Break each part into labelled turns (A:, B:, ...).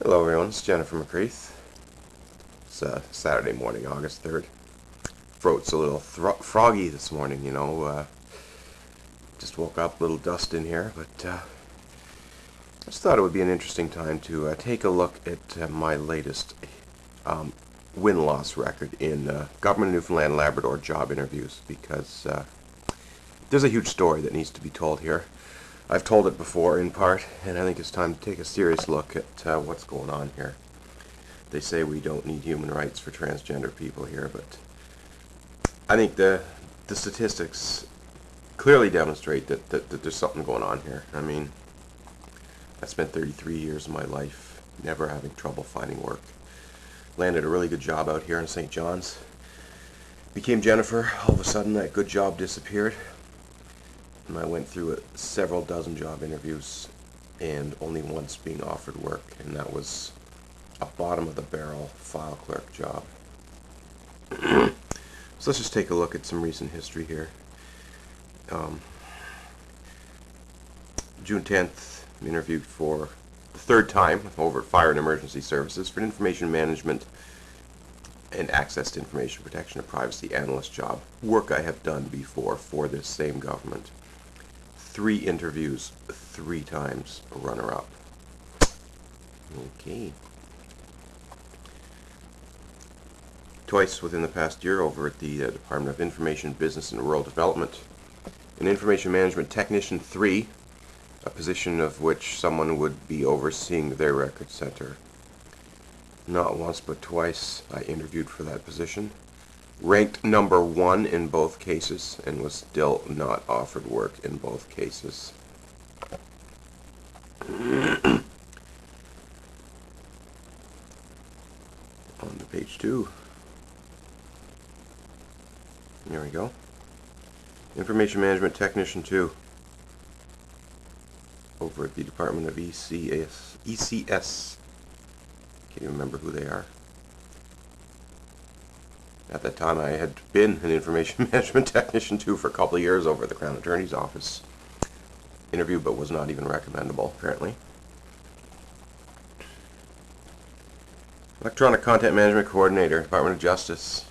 A: Hello everyone, it's Jennifer McCreath. It's Saturday morning, August 3rd. Throat's a little froggy this morning, just woke up, a little dust in here, but I just thought it would be an interesting time to take a look at my latest win-loss record in Government of Newfoundland Labrador job interviews, because there's a huge story that needs to be told here. I've told it before in part, and I think it's time to take a serious look at what's going on here. They say we don't need human rights for transgender people here, but I think the statistics clearly demonstrate that there's something going on here. I mean, I spent 33 years of my life never having trouble finding work. Landed a really good job out here in St. John's. Became Jennifer. All of a sudden that good job disappeared. And I went through several dozen job interviews and only once being offered work, and that was a bottom-of-the-barrel file clerk job. So let's just take a look at some recent history here. June 10th, interviewed for the third time over at Fire and Emergency Services for an information management and access to information protection and privacy analyst job. Work I have done before for this same government. 3 interviews, 3 times runner-up. Okay. Twice within the past year over at the Department of Information, Business and Rural Development. An Information Management Technician 3, a position of which someone would be overseeing their record center. Not once but twice I interviewed for that position. Ranked number 1 in both cases, and was still not offered work in both cases. On to page 2. There we go. Information Management Technician 2. Over at the Department of ECS. Can't even remember who they are. At that time, I had been an Information Management Technician 2 for a couple of years over at the Crown Attorney's Office. Interviewed, but was not even recommendable, apparently. Electronic Content Management Coordinator, Department of Justice.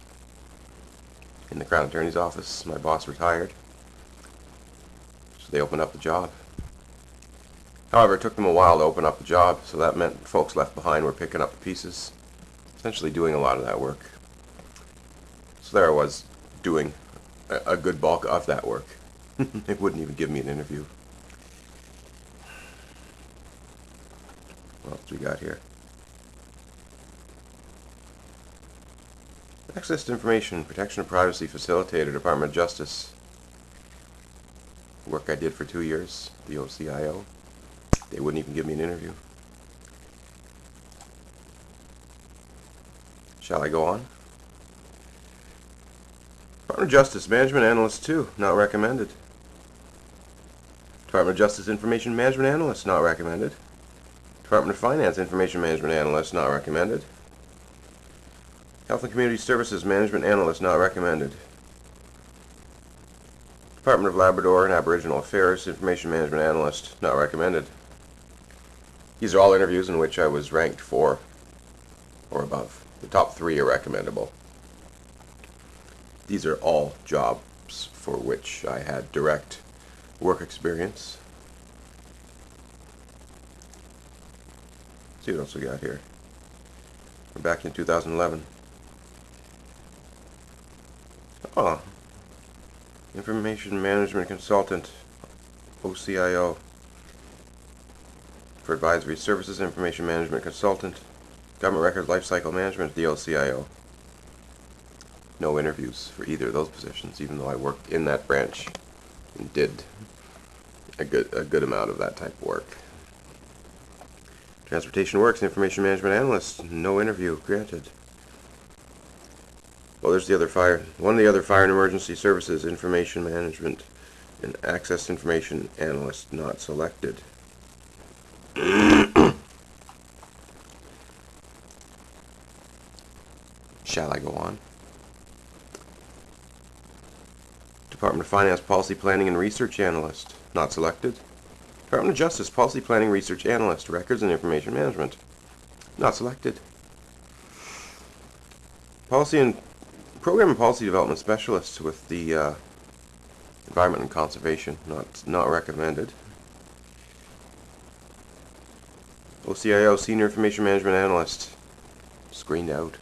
A: In the Crown Attorney's Office. My boss retired, so they opened up the job. However, it took them a while to open up the job, so that meant folks left behind were picking up the pieces, essentially doing a lot of that work. So there I was, doing a good bulk of that work. They wouldn't even give me an interview. What else do we got here? Access to Information, Protection and Privacy Facilitator, Department of Justice. Work I did for 2 years, the OCIO. They wouldn't even give me an interview. Shall I go on? Department of Justice, Management Analyst 2, not recommended. Department of Justice Information Management Analyst, not recommended. Department of Finance Information Management Analyst, not recommended. Health and Community Services Management Analyst, not recommended. Department of Labrador and Aboriginal Affairs Information Management Analyst, not recommended. These are all interviews in which I was ranked 4 or above. The top 3 are recommendable. These are all jobs for which I had direct work experience. Let's see what else we got here. We're back in 2011. Oh, Information Management Consultant, OCIO. For Advisory Services, Information Management Consultant, Government Records Lifecycle Management, the OCIO. No interviews for either of those positions, even though I worked in that branch and did a good amount of that type of work. Transportation Works, Information Management Analyst, no interview granted. Well, there's the other fire. One of the other Fire and Emergency Services, Information Management and Access Information Analyst, not selected. Shall I go on? Department of Finance Policy Planning and Research Analyst, not selected. Department of Justice Policy Planning Research Analyst, Records and Information Management, Not selected. Program and Policy Development Specialist with the Environment and Conservation. Not recommended. OCIO, Senior Information Management Analyst. Screened out.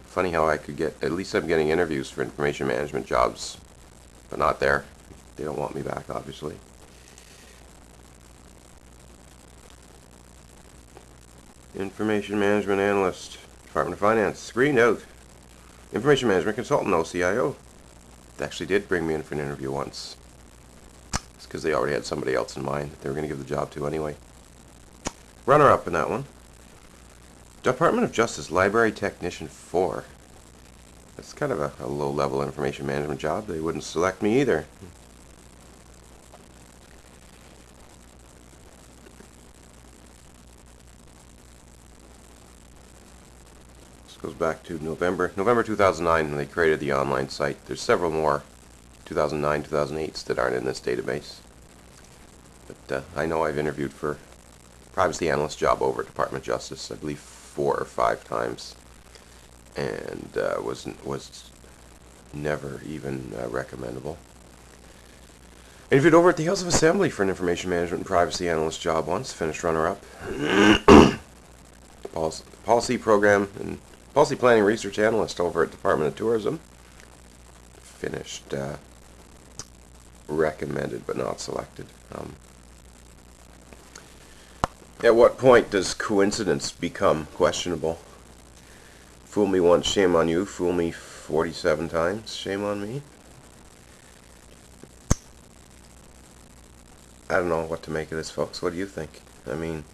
A: Funny how I could get, at least I'm getting interviews for information management jobs, but not there. They don't want me back, obviously. Information Management Analyst, Department of Finance, screened out. Information Management Consultant, OCIO. They actually did bring me in for an interview once. It's because they already had somebody else in mind that they were going to give the job to anyway. Runner-up in that one. Department of Justice, Library Technician 4. That's kind of a low-level information management job. They wouldn't select me either. This goes back to November 2009 when they created the online site. There's several more 2009, 2008s that aren't in this database. But I know I've interviewed for privacy analyst job over at Department of Justice, I believe 4 or 5 times, and was never even recommendable. Interviewed over at the House of Assembly for an information management and privacy analyst job once, finished runner-up. Policy program and policy planning research analyst over at Department of Tourism, finished recommended but not selected. At what point does coincidence become questionable? Fool me once, shame on you. Fool me 47 times, shame on me. I don't know what to make of this, folks. What do you think? I mean,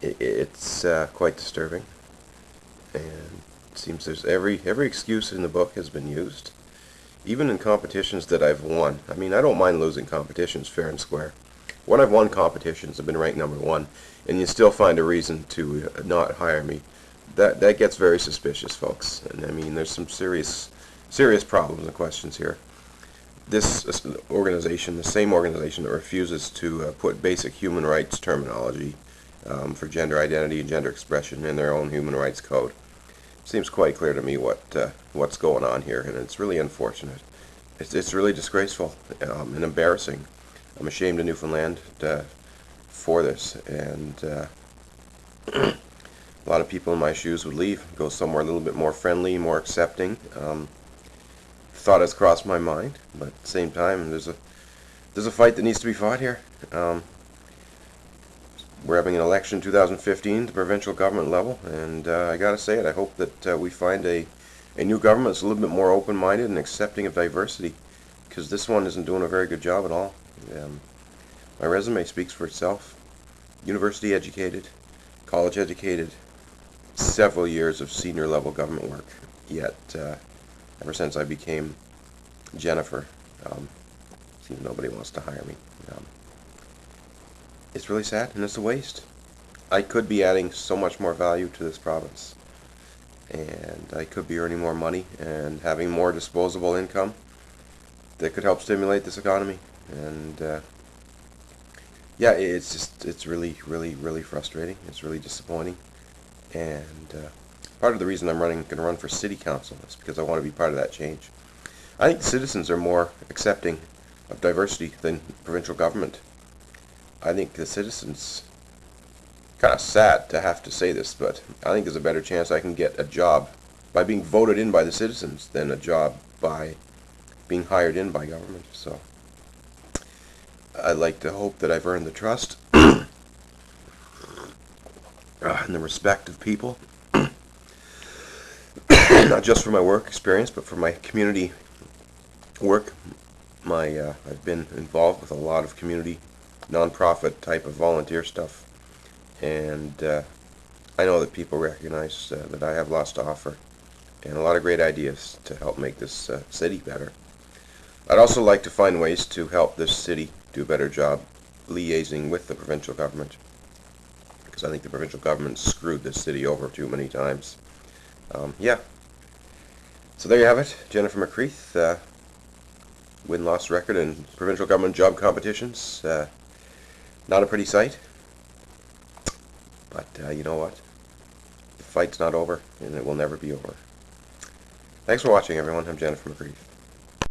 A: it's quite disturbing, and it seems there's every excuse in the book has been used, even in competitions that I've won. I mean, I don't mind losing competitions fair and square. When I've won competitions, I've been ranked #1, and you still find a reason to not hire me. That gets very suspicious, folks. And I mean, there's some serious problems and questions here. This organization, the same organization that refuses to put basic human rights terminology for gender identity and gender expression in their own human rights code, seems quite clear to me what's going on here, and it's really unfortunate. It's really disgraceful and embarrassing. I'm ashamed of Newfoundland for this, and a lot of people in my shoes would leave, go somewhere a little bit more friendly, more accepting. Thought has crossed my mind, but at the same time, there's a fight that needs to be fought here. We're having an election in 2015 at the provincial government level, and I gotta say it, I hope that we find a new government that's a little bit more open-minded and accepting of diversity, because this one isn't doing a very good job at all. My resume speaks for itself. University educated, college educated, several years of senior level government work, yet ever since I became Jennifer, seems nobody wants to hire me. It's really sad, and it's a waste. I could be adding so much more value to this province, and I could be earning more money and having more disposable income that could help stimulate this economy. And yeah, it's really frustrating. It's really disappointing, and part of the reason I'm going to run for city council is because I want to be part of that change. I think citizens are more accepting of diversity than provincial government. I think the citizens, kind of sad to have to say this, but I think there's a better chance I can get a job by being voted in by the citizens than a job by being hired in by government. So I'd like to hope that I've earned the trust and the respect of people, not just for my work experience, but for my community work. I've been involved with a lot of community, non-profit type of volunteer stuff, and I know that people recognize that I have lots to offer and a lot of great ideas to help make this city better. I'd also like to find ways to help this city do a better job liaising with the provincial government, because I think the provincial government screwed this city over too many times. Yeah. So there you have it. Jennifer McCreath, win-loss record in provincial government job competitions. Not a pretty sight, but you know what? The fight's not over, and it will never be over. Thanks for watching, everyone. I'm Jennifer McCreath.